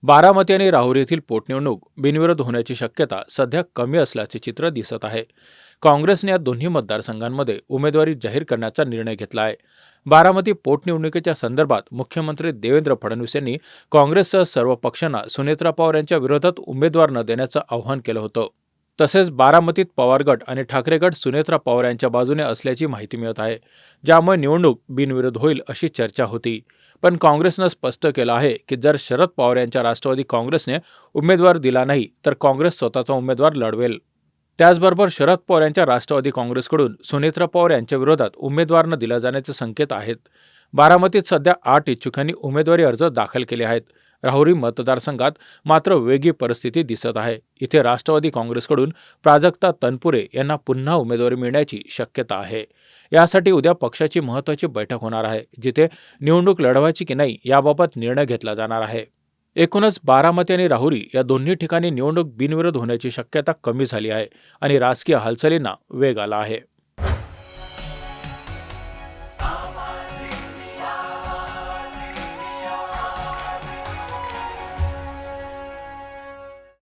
बारामती आणि राहुरी येथील पोटनिवडणूक बिनविरोध होण्याची शक्यता सध्या कमी असल्याचे चित्र दिसत आहे. काँग्रेसने या दोन्ही मतदारसंघांमध्ये उमेदवारी जाहीर करण्याचा निर्णय घेतला आहे. बारामती पोटनिवडणुकीच्या संदर्भात मुख्यमंत्री देवेंद्र फडणवीस यांनी काँग्रेससह सर्व पक्षांना सुनेत्रा पवार यांच्या विरोधात उमेदवार न देण्याचं आवाहन केलं होतं. तसेच बारामतीत पवार गट आणि ठाकरे गट सुनेत्रा पवार यांच्या बाजूने असल्याची माहिती मिळत आहे, ज्यामुळे निवडणूक बिनविरोध होईल अशी चर्चा होती. पण काँग्रेसनं स्पष्ट केलं आहे की जर शरद पवार यांच्या राष्ट्रवादी काँग्रेसने उमेदवार दिला नाही तर काँग्रेस स्वतःचा उमेदवार लढवेल. त्याचबरोबर शरद पवार यांच्या राष्ट्रवादी काँग्रेसकडून सुनेत्रा पवार यांच्या विरोधात उमेदवार न दिला जाण्याचे संकेत आहेत. बारामतीत सध्या 8 इच्छुकांनी उमेदवारी अर्ज दाखल केले आहेत. राहुरी मतदारसंघात मात्र वेगळी परिस्थिती दिसत आहे. इथे राष्ट्रवादी काँग्रेसकडून प्राजक्ता तनपुरे यांना पुन्हा उमेदवारी मिळण्याची शक्यता आहे. यासाठी उद्या पक्षाची महत्त्वाची बैठक होणार आहे, जिथे निवडणूक लढवायची की नाही याबाबत निर्णय घेतला जाणार आहे. एकूणच बारामती आणि राहुरी या दोन्ही ठिकाणी निवडणूक बिनविरोध होण्याची शक्यता कमी झाली आहे आणि राजकीय हालचालींना वेग आला आहे.